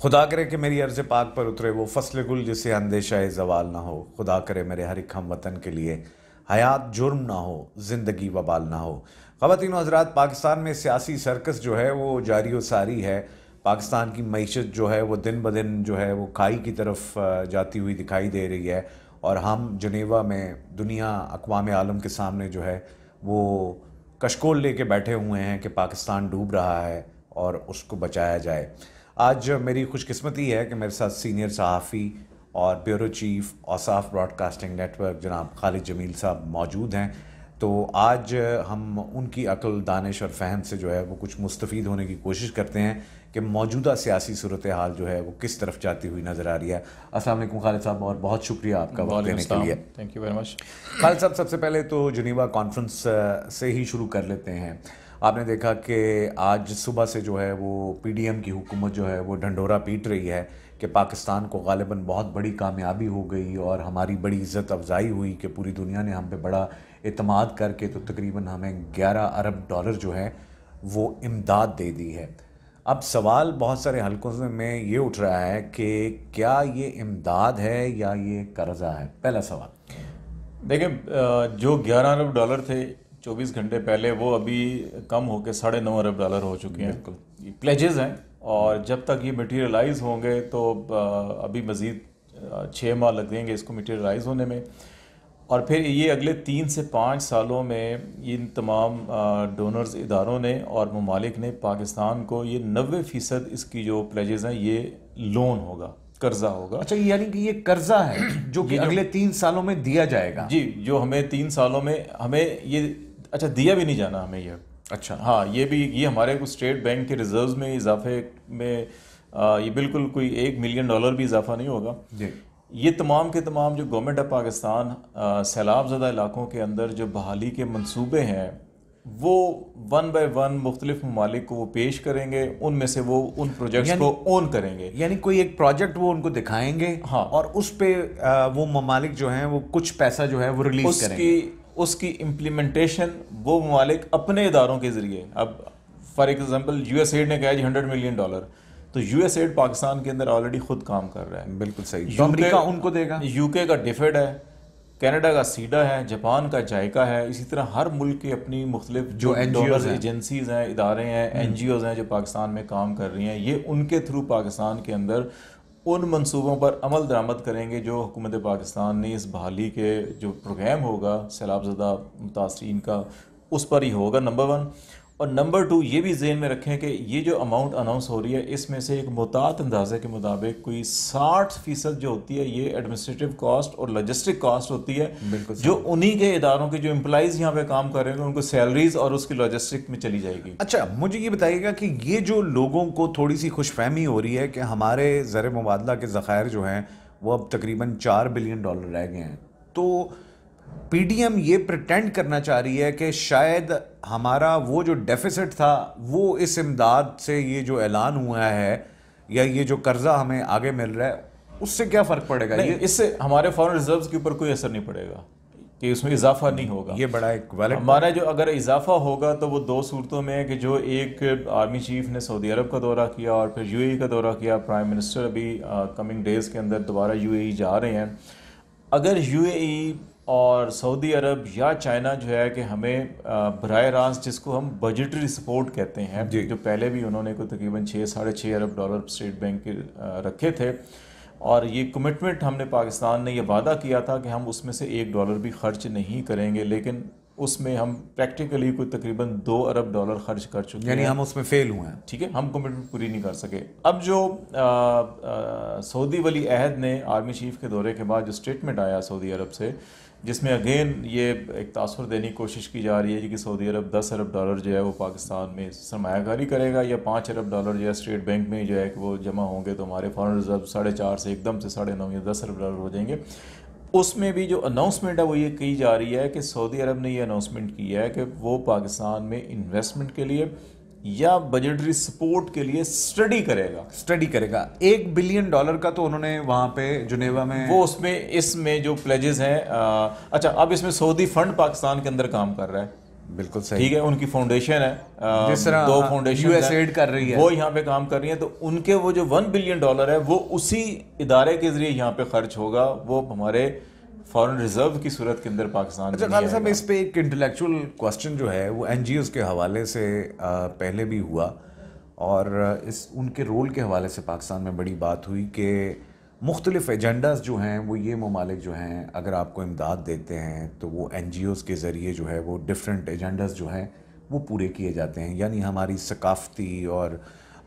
خدا کرے کہ میری عرض پاک پر اترے وہ فصل گل جسے اندیشہ زوال نہ ہو. خدا کرے میرے ہر ایک ہم وطن کے لیے حیات جرم نہ ہو، زندگی وبال نہ ہو. خواتین و حضرات، پاکستان میں سیاسی سرکس جو ہے وہ جاری و ساری ہے. پاکستان کی معیشت جو ہے وہ دن بدن جو ہے وہ کھائی کی طرف جاتی ہوئی دکھائی دے رہی ہے، اور ہم جنیوا میں دنیا اقوام عالم کے سامنے جو ہے وہ کشکول لے کے بیٹھے ہوئے ہیں کہ پاکستان ڈوب رہا ہے اور اس کو بچایا جائے. آج میری خوش قسمتی ہے کہ میرے ساتھ سینئر صحافی اور بیورو چیف اوصاف براڈ کاسٹنگ نیٹ ورک جناب خالد جمیل صاحب موجود ہیں. تو آج ہم ان کی عقل، دانش اور فہم سے جو ہے وہ کچھ مستفید ہونے کی کوشش کرتے ہیں کہ موجودہ سیاسی صورتحال جو ہے وہ کس طرف جاتی ہوئی نظر آ رہی ہے. السلام علیکم خالد صاحب، اور بہت شکریہ آپ کا وقت دینے کے لیے. Thank you very much. Khalid sahab, سب سے پہلے تو جنیوا کانفرنس سے ہی شروع کر لیتے ہیں. آپ نے دیکھا کہ آج صبح سے جو ہے وہ پی ڈی ایم کی حکومت جو ہے وہ ڈھنڈورا پیٹ رہی ہے کہ پاکستان کو غالباً بہت بڑی کامیابی ہو گئی اور ہماری بڑی عزت افزائی ہوئی کہ پوری دنیا نے ہم پہ بڑا اعتماد کر کے تو تقریباً ہمیں 11 ارب ڈالر جو ہے وہ امداد دے دی ہے. اب سوال بہت سارے حلقوں میں یہ اٹھ رہا ہے کہ کیا یہ امداد ہے یا یہ قرضہ ہے؟ پہلا سوال. دیکھیں، جو 11 ارب ڈالر تھے 24 گھنٹے پہلے، وہ ابھی کم ہو کے 9.5 ارب ڈالر ہو چکے ہیں. یہ پلیجز ہیں، اور جب تک یہ مٹیریلائز ہوں گے تو ابھی مزید 6 ماہ لگیں گے اس کو مٹیریلائز ہونے میں. اور پھر یہ اگلے 3 سے 5 سالوں میں ان تمام ڈونرز اداروں نے اور ممالک نے پاکستان کو یہ 90% اس کی جو پلیجز ہیں یہ لون ہوگا، قرضہ ہوگا. اچھا، یعنی کہ یہ قرضہ ہے جو کہ اگلے 3 سالوں میں دیا جائے گا؟ جی، جو ہمیں 3 سالوں میں ہمیں یہ دیا بھی نہیں جانا ہمیں یہ. اچھا ہاں، یہ ہمارے کو اسٹیٹ بینک کے ریزروز میں اضافے میں یہ بالکل کوئی $1 ملین بھی اضافہ نہیں ہوگا. جی. یہ تمام کے تمام جو گورنمنٹ آف پاکستان سیلاب زدہ علاقوں کے اندر جو بحالی کے منصوبے ہیں وہ 1 بائی 1 مختلف ممالک کو وہ پیش کریں گے. ان میں سے وہ ان پروجیکٹس کو اون کریں گے. یعنی کوئی ایک پروجیکٹ وہ ان کو دکھائیں گے، ہاں، اور اس پہ وہ ممالک جو ہیں وہ کچھ پیسہ جو ہے وہ ریلیز کریں گے. اس کی امپلیمنٹیشن وہ ممالک اپنے اداروں کے ذریعے. اب for example U S AID نے کہا جی $100 ملین، تو یو ایس ایڈ پاکستان کے اندر آلریڈی خود کام کر رہا ہے. بالکل صحیح. تو امریکہ ان کو دے گا، یو کے کا ڈیفڈ ہے، کینیڈا کا سیڈا ہے، جاپان کا جائکا ہے. اسی طرح ہر ملک کی اپنی مختلف جو ڈونرز ایجنسیز ہیں، ادارے ہیں، این جی اوز ہیں جو پاکستان میں کام کر رہی ہیں. یہ ان کے تھرو پاکستان کے اندر ان منصوبوں پر عمل درآمد کریں گے جو حکومت پاکستان نے اس بحالی کے جو پروگرام ہوگا سیلاب زدہ متاثرین کا اس پر ہی ہوگا، نمبر 1. اور نمبر 2، یہ بھی ذہن میں رکھیں کہ یہ جو اماؤنٹ اناؤنس ہو رہی ہے اس میں سے ایک محتاط اندازے کے مطابق کوئی 60% جو ہوتی ہے یہ ایڈمنسٹریٹو کاسٹ اور لاجسٹک کاسٹ ہوتی ہے، جو انہی کے اداروں کے جو امپلائیز یہاں پہ کام کر رہے ہیں ان کو سیلریز اور اس کی لاجسٹک میں چلی جائے گی. اچھا، مجھے یہ بتائیے گا کہ یہ جو لوگوں کو تھوڑی سی خوش فہمی ہو رہی ہے کہ ہمارے زر مبادلہ کے ذخائر جو ہیں وہ اب تقریباً $4 بلین رہ گئے ہیں، تو پی ڈی ایم یہ پریٹینڈ کرنا چاہ رہی ہے کہ شاید ہمارا وہ جو ڈیفیسٹ تھا وہ اس امداد سے یہ جو اعلان ہوا ہے یا یہ جو قرضہ ہمیں آگے مل رہا ہے اس سے کیا فرق پڑے گا؟ نہیں، اس سے ہمارے فارن ریزروز کے اوپر کوئی اثر نہیں پڑے گا کہ اس میں اضافہ نہیں ہوگا. یہ بڑا ایک ویلڈ ہمارا جو اگر اضافہ ہوگا تو وہ 2 صورتوں میں ہے کہ جو ایک آرمی چیف نے سعودی عرب کا دورہ کیا اور پھر یو اے ای کا دورہ کیا. پرائم منسٹر ابھی کمنگ ڈیز کے اندر دوبارہ یو اے ای جا رہے ہیں. اگر یو اے ای اور سعودی عرب یا چائنا جو ہے کہ ہمیں براہ راست جس کو ہم بجٹری سپورٹ کہتے ہیں، جو پہلے بھی انہوں نے کوئی تقریباً 6-6.5 ارب ڈالر اسٹیٹ بینک کے رکھے تھے، اور یہ کمٹمنٹ ہم نے پاکستان نے یہ وعدہ کیا تھا کہ ہم اس میں سے $1 بھی خرچ نہیں کریں گے، لیکن اس میں ہم پریکٹیکلی کوئی تقریباً $2 ارب خرچ کر چکے ہیں. یعنی ہم اس میں فیل ہوئے ہیں. ٹھیک ہے، ہم کمٹمنٹ پوری نہیں کر سکے. اب جو سعودی ولی عہد نے آرمی چیف کے دورے کے بعد جو اسٹیٹمنٹ آیا سعودی عرب سے، جس میں اگین یہ ایک تاثر دینے کی کوشش کی جا رہی ہے کہ سعودی عرب $10 ارب جو ہے وہ پاکستان میں سرمایہ کاری کرے گا، یا $5 ارب جو ہے اسٹیٹ بینک میں جو ہے کہ وہ جمع ہوں گے، تو ہمارے فارن ریزرو 4.5 سے ایک دم سے 9.5 یا $10 ارب ہو جائیں گے. اس میں بھی جو اناؤنسمنٹ ہے وہ یہ کی جا رہی ہے کہ سعودی عرب نے یہ اناؤنسمنٹ کی ہے کہ وہ پاکستان میں انویسٹمنٹ کے لیے یا بجٹری سپورٹ کے لیے اسٹڈی کرے گا. $1 بلین کا تو انہوں نے وہاں پہ جنیوا میں وہ اس میں جو پلیجز ہیں. اچھا، اب اس میں سعودی فنڈ پاکستان کے اندر کام کر رہا ہے. بالکل صحیح. ٹھیک ہے, ان کی فاؤنڈیشن ہے, جس طرح دو فاؤنڈیشن USAID کر رہی ہے, وہ یہاں پہ کام کر رہی ہیں, تو ان کے وہ جو $1 بلین ہے وہ اسی ادارے کے ذریعے یہاں پہ خرچ ہوگا, وہ ہمارے فارن ریزرو کی صورت کے اندر پاکستان. اچھا خالد صاحب, اس پہ ایک انٹلیکچوئل کوسچن جو ہے وہ NGOs کے حوالے سے پہلے بھی ہوا, اور ان کے رول کے حوالے سے پاکستان میں بڑی بات ہوئی کہ مختلف ایجنڈاز جو ہیں وہ یہ ممالک جو ہیں اگر آپ کو امداد دیتے ہیں تو وہ NGOs کے ذریعے جو ہے وہ ڈفرینٹ ایجنڈاز جو ہیں وہ پورے کیے جاتے ہیں. یعنی ہماری ثقافتی اور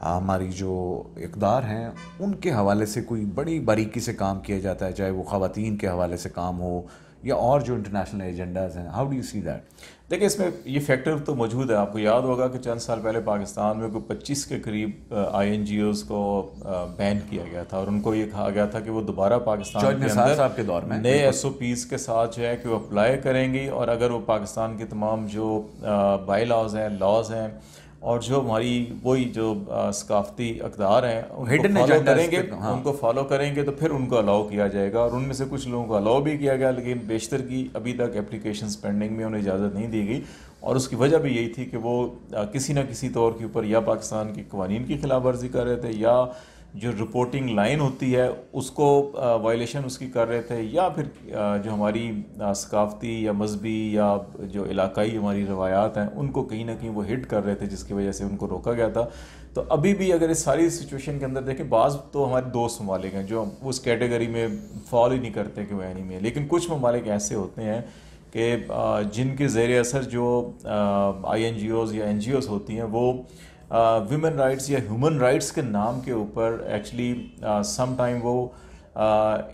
ہماری جو اقدار ہیں ان کے حوالے سے کوئی بڑی باریکی سے کام کیا جاتا ہے, چاہے وہ خواتین کے حوالے سے کام ہو یا اور جو انٹرنیشنل ایجنڈاز ہیں. How do you see that? دیکھیں, اس میں یہ فیکٹر تو موجود ہے. آپ کو یاد ہوگا کہ چند سال پہلے پاکستان میں کوئی 25 کے قریب INGOs کو بین کیا گیا تھا, اور ان کو یہ کہا گیا تھا کہ وہ دوبارہ پاکستان کے اندر نئے SOPs کے ساتھ جو ہے کہ وہ اپلائی کریں گی, اور اگر وہ پاکستان کے تمام جو بائی لاز ہیں, لاز ہیں, اور جو ہماری وہی جو ثقافتی اقدار ہیں ان کو فالو کریں گے تو پھر ان کو الاؤ کیا جائے گا. اور ان میں سے کچھ لوگوں کو الاؤ بھی کیا گیا, لیکن بیشتر کی ابھی تک اپلیکیشنز پینڈنگ میں انہیں اجازت نہیں دی گئی, اور اس کی وجہ بھی یہی تھی کہ وہ کسی نہ کسی طور کے اوپر یا پاکستان کی قوانین کی خلاف ورزی کر رہے تھے, یا جو رپورٹنگ لائن ہوتی ہے اس کو وائلیشن اس کی کر رہے تھے, یا پھر جو ہماری ثقافتی یا مذہبی یا جو علاقائی ہماری روایات ہیں ان کو کہیں نہ کہیں وہ ہٹ کر رہے تھے, جس کی وجہ سے ان کو روکا گیا تھا. تو ابھی بھی اگر اس ساری سچویشن کے اندر دیکھیں, بعض تو ہمارے دوست ممالک ہیں جو اس کیٹیگری میں فال ہی نہیں کرتے کہ وہ اینی میں, لیکن کچھ ممالک ایسے ہوتے ہیں کہ جن کے زیر اثر جو INGOs یا NGOs ہوتی ہیں وہ ویمن رائٹس یا ہیومن رائٹس کے نام کے اوپر ایکچولی سم ٹائم وہ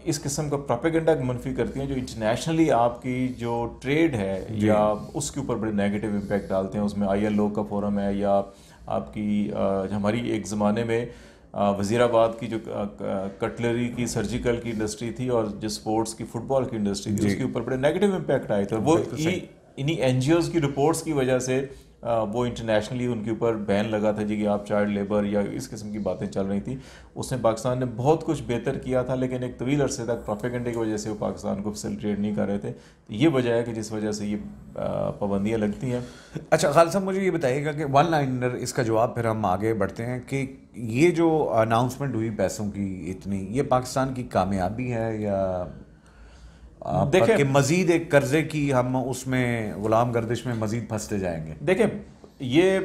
اس قسم کا پروپیگنڈا منفی کرتی ہیں جو انٹرنیشنلی آپ کی جو ٹریڈ ہے یا اس کے اوپر بڑے نیگیٹو امپیکٹ ڈالتے ہیں. اس میں ILO کا فورم ہے, یا آپ کی ہماری ایک زمانے میں وزیر آباد کی جو کٹلری کی سرجیکل کی انڈسٹری تھی اور جو سپورٹس کی فٹ بال کی انڈسٹری تھی, اس کے اوپر بڑے نیگیٹو امپیکٹ آئے تھے, اور وہ انہی NGOs کی رپورٹس کی وجہ سے وہ انٹرنیشنلی ان کے اوپر بین لگا تھا جی کہ آپ چائلڈ لیبر یا اس قسم کی باتیں چل رہی تھیں. اس میں پاکستان نے بہت کچھ بہتر کیا تھا, لیکن ایک طویل عرصے تک پروپیگنڈے کی وجہ سے وہ پاکستان کو فیسیلیٹیٹ نہیں کر رہے تھے. تو یہ وجہ ہے کہ جس وجہ سے یہ پابندیاں لگتی ہیں. اچھا خالد صاحب, مجھے یہ بتائیے گا کہ ون لائنر اس کا جواب پھر ہم آگے بڑھتے ہیں کہ یہ جو اناؤنسمنٹ ہوئی پیسوں کی اتنی, یہ پاکستان کی کامیابی ہے یا کہ مزید ایک قرضے کی ہم اس میں غلام گردش میں مزید پھنستے جائیں گے؟ دیکھیں, یہ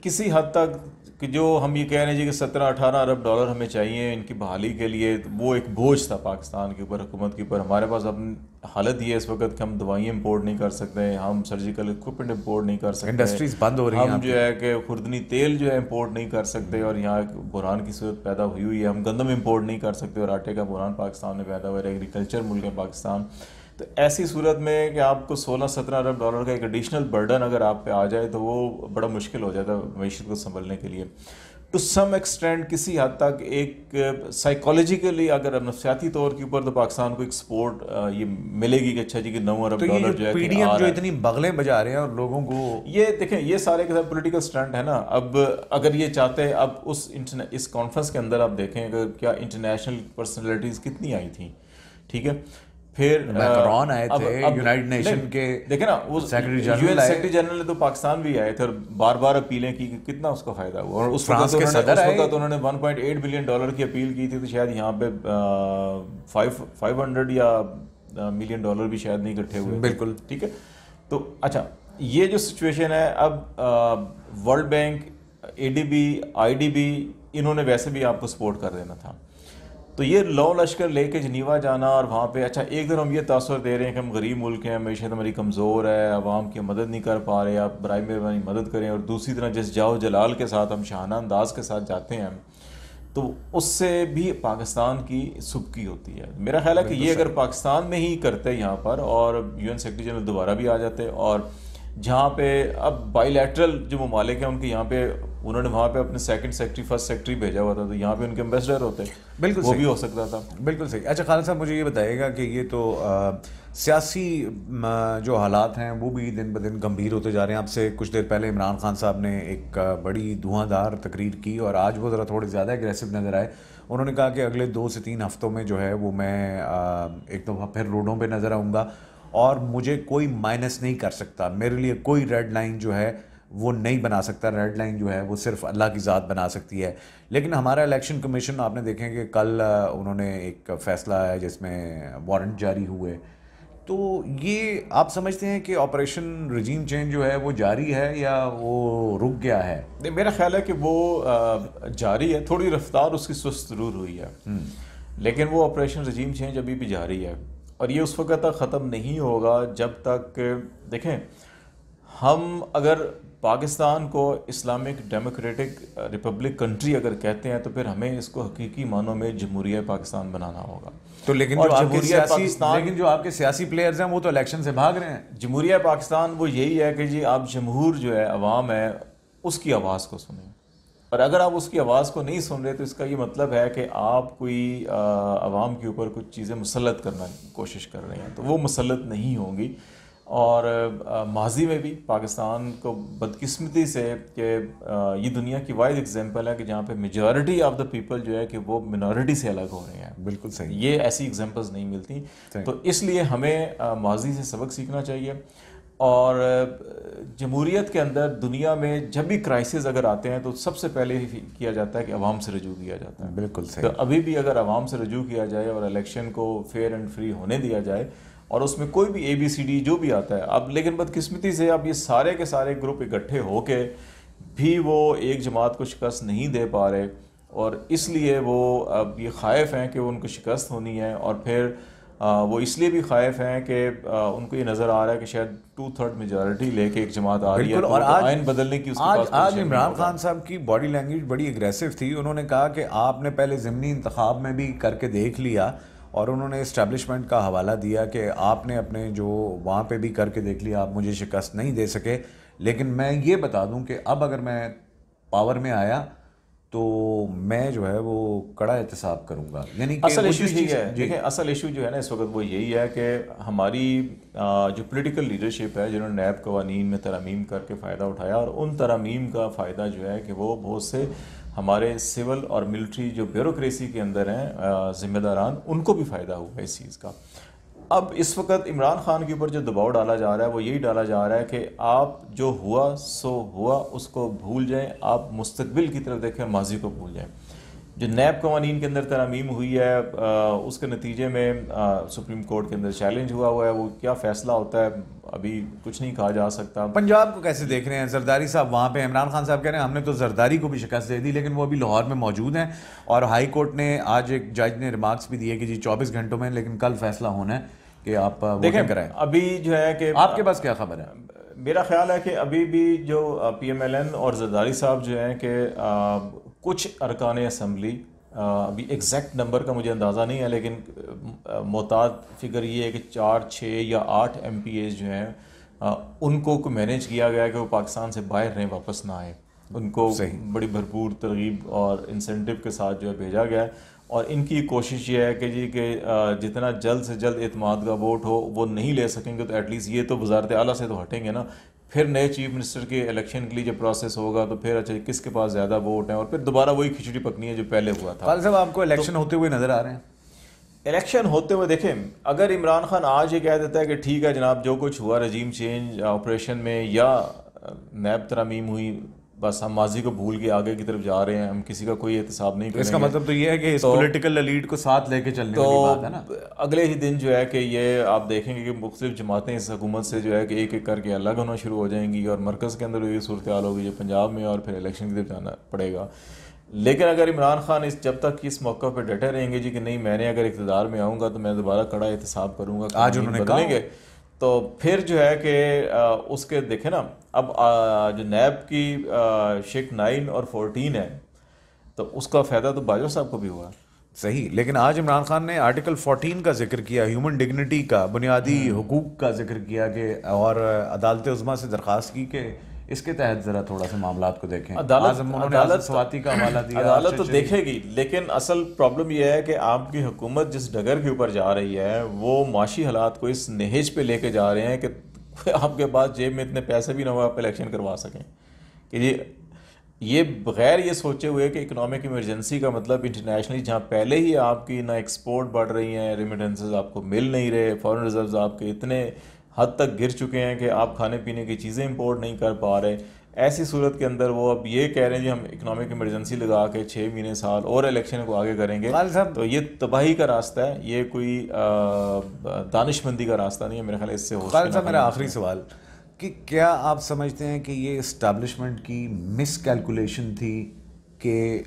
کسی حد تک کہ جو ہم یہ کہہ رہے ہیں جی کہ 17-18 ارب ڈالر ہمیں چاہیے ان کی بحالی کے لیے, وہ ایک بوجھ تھا پاکستان کے اوپر, حکومت کے اوپر. ہمارے پاس اب حالت یہ ہے اس وقت کہ ہم دوائیں امپورٹ نہیں کر سکتے, ہم سرجیکل اکوپمنٹ امپورٹ نہیں کر سکتے, انڈسٹریز بند ہو رہی ہیں, ہم جو ہے کہ خوردنی تیل جو ہے امپورٹ نہیں کر سکتے, اور یہاں بحران کی صورت پیدا ہوئی ہے, ہم گندم امپورٹ نہیں کر سکتے, اور آٹے کا بحران پاکستان میں پیدا ہوا ہے, ایگریکلچر ملک ہے پاکستان. تو ایسی صورت میں کہ آپ کو 16-17 ارب ڈالر کا ایک ایڈیشنل برڈن اگر آپ پہ آ جائے تو وہ بڑا مشکل ہو جاتا ہے معیشت کو سنبھلنے کے لیے. ٹو سم ایکسٹینٹ کسی حد تک ایک سائیکالوجیکلی اگر نفسیاتی طور کے اوپر تو پاکستان کو ایک سپورٹ یہ ملے گی کہ اچھا جی کہ 9 ارب ڈالر جو ہے PDM جو اتنی بغلیں بجا رہے ہیں اور لوگوں کو, یہ دیکھیں یہ سارے کے ساتھ پولیٹیکل اسٹنٹ ہے نا. اب اگر یہ چاہتے, اب اس کانفرنس کے اندر آپ دیکھیں کہ کیا انٹرنیشنل پرسنالٹیز کتنی آئی تھیں, ٹھیک ہے, پھر میکرون آئے تھے, یونائٹڈ نیشن کے دیکھیں نا وہ سیکرٹری جنرل تو پاکستان بھی آئے تھے اور بار بار اپیلیں کی کہ کتنا اس کا فائدہ ہوا, اور اس وقت انہوں نے $1.8 بلین کی اپیل کی تھی, تو شاید یہاں پہ $500 یا ملین بھی شاید نہیں اکٹھے ہوئے. بالکل ٹھیک ہے. تو اچھا یہ جو سچویشن ہے, اب ورلڈ بینک, ADB, IDB انہوں نے ویسے بھی آپ کو سپورٹ کر دینا تھا, تو یہ لو لشکر لے کے جنیوا جانا اور وہاں پہ اچھا ایک دن ہم یہ تاثر دے رہے ہیں کہ ہم غریب ملک ہیں, معیشت ہماری کمزور ہے, عوام کی مدد نہیں کر پا رہے, آپ برائے مہربانی مدد کریں, اور دوسری طرح جس جاؤ جلال کے ساتھ ہم شاہانہ انداز کے ساتھ جاتے ہیں, تو اس سے بھی پاکستان کی سبکی ہوتی ہے. میرا خیال ہے کہ یہ اگر پاکستان میں ہی کرتے یہاں پر, اور UN سیکرٹری جنرل دوبارہ بھی آ جاتے, اور جہاں پہ اب بائی لیٹرل جو ممالک ہیں ان کے یہاں پہ انہوں نے وہاں پہ اپنے سیکنڈ سیکرٹری فرسٹ سیکرٹری بھیجا ہوا تھا, تو یہاں پہ ان کے امبیسڈر ہوتے, بالکل وہ بھی ہو سکتا تھا. بالکل صحیح. اچھا خالد صاحب, مجھے یہ بتائیے گا کہ یہ تو سیاسی جو حالات ہیں وہ بھی دن بدن گمبھیر ہوتے جا رہے ہیں. آپ سے کچھ دیر پہلے عمران خان صاحب نے ایک بڑی دھواں دھار تقریر کی, اور آج وہ ذرا تھوڑے زیادہ اگریسو نظر آئے. انہوں نے کہا کہ اگلے 2 سے 3 ہفتوں میں جو ہے وہ میں ایک دفعہ پھر روڈوں پہ نظر آؤں گا, اور مجھے کوئی مائنس نہیں کر سکتا. میرے لیے کوئی ریڈ لائن جو ہے وہ نہیں بنا سکتا. ریڈ لائن جو ہے وہ صرف اللہ کی ذات بنا سکتی ہے. لیکن ہمارا الیکشن کمیشن آپ نے دیکھیں کہ کل انہوں نے ایک فیصلہ ہے جس میں وارنٹ جاری ہوئے. تو یہ آپ سمجھتے ہیں کہ آپریشن رجیم چینج جو ہے وہ جاری ہے یا وہ رک گیا ہے؟ میرا خیال ہے کہ وہ جاری ہے. تھوڑی رفتار اس کی سست ضرور ہوئی ہے لیکن وہ آپریشن رجیم چینج ابھی بھی جاری ہے اور یہ اس وقت تک ختم نہیں ہوگا جب تک دیکھیں ہم اگر پاکستان کو اسلامک ڈیموکریٹک ریپبلک کنٹری اگر کہتے ہیں تو پھر ہمیں اس کو حقیقی معنوں میں جمہوریہ پاکستان بنانا ہوگا. تو لیکن جو آپ کے سیاسی پلیئرز ہیں وہ تو الیکشن سے بھاگ رہے ہیں. جمہوریہ پاکستان وہ یہی ہے کہ جی آپ جمہور جو ہے عوام ہے اس کی آواز کو سنیں اور اگر آپ اس کی آواز کو نہیں سن رہے تو اس کا یہ مطلب ہے کہ آپ کوئی عوام کے اوپر کچھ چیزیں مسلط کرنا کوشش کر رہے ہیں تو وہ مسلط نہیں ہوں گی. اور ماضی میں بھی پاکستان کو بدقسمتی سے کہ یہ دنیا کی واحد ایگزامپل ہے کہ جہاں پہ میجورٹی آف دا پیپل جو ہے کہ وہ منورٹی سے الگ ہو رہے ہیں. بالکل صحیح. یہ ایسی ایگزامپلز نہیں ملتی. تو اس لیے ہمیں ماضی سے سبق سیکھنا چاہیے اور جمہوریت کے اندر دنیا میں جب بھی کرائسس اگر آتے ہیں تو سب سے پہلے ہی کیا جاتا ہے کہ عوام سے رجوع کیا جاتا ہے. بالکل صحیح. تو ابھی بھی اگر عوام سے رجوع کیا جائے اور الیکشن کو فیئر اینڈ فری ہونے دیا جائے اور اس میں کوئی بھی اے بی سی ڈی جو بھی آتا ہے اب لیکن بدقسمتی سے اب یہ سارے کے سارے گروپ اکٹھے ہو کے بھی وہ ایک جماعت کو شکست نہیں دے پا رہے اور اس لیے وہ اب یہ خائف ہیں کہ ان کو شکست ہونی ہے اور پھر وہ اس لیے بھی خائف ہیں کہ ان کو یہ نظر آ رہا ہے کہ شاید 2/3 میجورٹی لے کے ایک جماعت آ رہی ہے اور آئین بدلنے کی اس کے پاس. آج عمران خان صاحب کی باڈی لینگویج بڑی اگریسو تھی. انہوں نے کہا کہ آپ نے پہلے ضمنی انتخاب میں بھی کر کے دیکھ لیا اور انہوں نے اسٹیبلشمنٹ کا حوالہ دیا کہ آپ نے اپنے جو وہاں پہ بھی کر کے دیکھ لیا آپ مجھے شکست نہیں دے سکے. لیکن میں یہ بتا دوں کہ اب اگر میں پاور میں آیا تو میں جو ہے وہ کڑا احتساب کروں گا. یعنی اصل ایشو یہی ہے. دیکھیں اصل ایشو جو ہے نا اس وقت وہ یہی ہے کہ ہماری جو پولیٹیکل لیڈرشپ ہے جنہوں نے نیب قوانین میں ترامیم کر کے فائدہ اٹھایا اور ان ترامیم کا فائدہ جو ہے کہ وہ بہت سے ہمارے سول اور ملٹری جو بیوروکریسی کے اندر ہیں ذمہ داران ان کو بھی فائدہ ہوا ہے اس چیز کا. اب اس وقت عمران خان کے اوپر جو دباؤ ڈالا جا رہا ہے وہ یہی ڈالا جا رہا ہے کہ آپ جو ہوا سو ہوا اس کو بھول جائیں. آپ مستقبل کی طرف دیکھیں ماضی کو بھول جائیں. جو نیب قوانین کے اندر ترامیم ہوئی ہے اس کے نتیجے میں سپریم کورٹ کے اندر چیلنج ہوا ہے. وہ کیا فیصلہ ہوتا ہے ابھی کچھ نہیں کہا جا سکتا. پنجاب کو کیسے دیکھ رہے ہیں؟ زرداری صاحب وہاں پہ عمران خان صاحب کہہ رہے ہیں ہم نے تو زرداری کو بھی شکست دے دی لیکن وہ ابھی لاہور میں موجود ہیں اور ہائی کورٹ نے آج ایک جج نے ریمارکس بھی دیے کہ جی 24 گھنٹوں میں لیکن کل فیصلہ ہونا ہے کہ آپ ووٹنگ کرائیں. ابھی جو ہے کہ آپ کے پاس کیا خبر ہے؟ میرا خیال ہے کہ ابھی بھی جو پی ایم ایل این اور زرداری صاحب جو ہیں کہ کچھ ارکان اسمبلی ابھی ایگزیکٹ نمبر کا مجھے اندازہ نہیں ہے لیکن محتاط فگر یہ ہے کہ 4 6 یا 8 ایم پی ایز جو ہیں ان کو مینیج کیا گیا ہے کہ وہ پاکستان سے باہر رہیں واپس نہ آئے. ان کو بڑی بھرپور ترغیب اور انسینٹو کے ساتھ جو ہے بھیجا گیا ہے اور ان کی کوشش یہ ہے کہ جی کہ جتنا جلد سے جلد اعتماد کا ووٹ ہو وہ نہیں لے سکیں گے تو ایٹ لیسٹ یہ تو وزارت اعلیٰ سے تو ہٹیں گے نا. پھر نئے چیف منسٹر کے الیکشن کے لیے جب پروسیس ہوگا تو پھر اچھا کس کے پاس زیادہ ووٹ ہیں اور پھر دوبارہ وہی کھچڑی پکنی ہے جو پہلے ہوا تھا. خالد صاحب آپ کو الیکشن ہوتے ہوئے نظر آ رہے ہیں؟ الیکشن ہوتے ہوئے دیکھیں اگر عمران خان آج یہ کہہ دیتا ہے کہ ٹھیک ہے جناب جو کچھ ہوا رجیم چینج آپریشن میں یا نیب ترامیم ہوئی بس ہم ماضی کو بھول کے آگے کی طرف جا رہے ہیں ہم کسی کا کوئی احتساب نہیں کریں گے. اس کا مطلب تو یہ ہے کہ اس پولیٹیکل ایلیٹ کو ساتھ لے کے چلنے والی بات ہے نا. اگلے ہی دن جو ہے کہ یہ آپ دیکھیں گے کہ مختلف جماعتیں اس حکومت سے جو ہے کہ ایک ایک کر کے الگ ہونا شروع ہو جائیں گی اور مرکز کے اندر یہ صورتحال ہوگی جو پنجاب میں اور پھر الیکشن کی طرف جانا پڑے گا. لیکن اگر عمران خان جب تک اس موقع پہ ڈٹے رہیں گے جی کہ نہیں میں نے اگر اقتدار میں آؤں گا تو میں دوبارہ کڑا احتساب کروں گا آج انہوں نے بدلیں گے تو پھر جو ہے کہ اس کے دیکھیں نا اب جو نیب کی شک 9 اور 14 ہے تو اس کا فائدہ تو باجوہ صاحب کو بھی ہوا. صحیح. لیکن آج عمران خان نے آرٹیکل 14 کا ذکر کیا, ہیومن ڈگنیٹی کا, بنیادی حقوق کا ذکر کیا کہ اور عدالت عظمیٰ سے درخواست کی کہ اس کے تحت ذرا تھوڑا سا معاملات کو دیکھیں. عدالت سواتی کا حوالہ دیا. عدالت تو دیکھے گی لیکن اصل پرابلم یہ ہے کہ آپ کی حکومت جس ڈگر کے اوپر جا رہی ہے وہ معاشی حالات کو اس نہج پہ لے کے جا رہے ہیں کہ آپ کے پاس جیب میں اتنے پیسے بھی نہ ہو آپ الیکشن کروا سکیں کہ جی یہ بغیر یہ سوچے ہوئے کہ اکنامک ایمرجنسی کا مطلب انٹرنیشنلی جہاں پہلے ہی آپ کی نہ ایکسپورٹ بڑھ رہی ہیں، ریمیٹنسز آپ کو مل نہیں رہے، فارن ریزروز آپ کے اتنے حد تک گر چکے ہیں کہ آپ کھانے پینے کی چیزیں امپورٹ نہیں کر پا رہے، ایسی صورت کے اندر وہ اب یہ کہہ رہے ہیں جی ہم اکنامک ایمرجنسی لگا کے 6 مہینے سال اور الیکشن کو آگے کریں گے، تو یہ تباہی کا راستہ ہے، یہ کوئی دانش مندی کا راستہ نہیں ہے میرے خیال اس سے. خالد صاحب میرا آخری سوال کہ کیا آپ سمجھتے ہیں کہ یہ اسٹیبلشمنٹ کی مس کیلکولیشن تھی کہ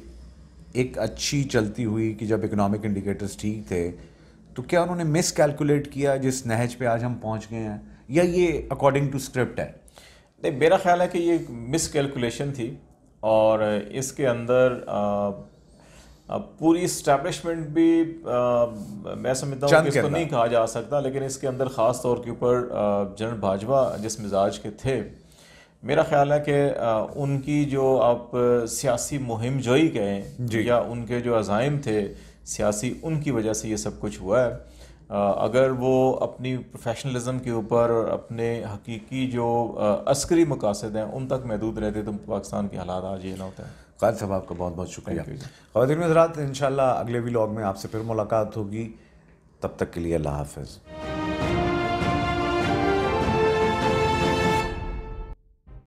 ایک اچھی چلتی ہوئی کہ جب اکنامک انڈیکیٹرز ٹھیک تھے تو کیا انہوں نے مس کیلکولیٹ کیا جس نہج پہ آج ہم پہنچ گئے ہیں، یا یہ اکارڈنگ ٹو اسکرپٹ ہے؟ نہیں، میرا خیال ہے کہ یہ مس کیلکولیشن تھی، اور اس کے اندر پوری اسٹیبلشمنٹ بھی میں سمجھتا ہوں کہ اس کو نہیں کہا جا سکتا، لیکن اس کے اندر خاص طور کے اوپر جنرل باجوہ جس مزاج کے تھے، میرا خیال ہے کہ ان کی جو آپ سیاسی مہم جوئی کہیں یا ان کے جو عزائم تھے سیاسی، ان کی وجہ سے یہ سب کچھ ہوا ہے. اگر وہ اپنی پروفیشنلزم کے اوپر اور اپنے حقیقی جو عسکری مقاصد ہیں ان تک محدود رہتے تو پاکستان کے حالات آج یہ نہ ہوتا ہے. خالد صاحب آپ کا بہت بہت شکریہ. خواتین حضرات، انشاءاللہ اگلے ولاگ میں آپ سے پھر ملاقات ہوگی، تب تک کے لیے اللہ حافظ.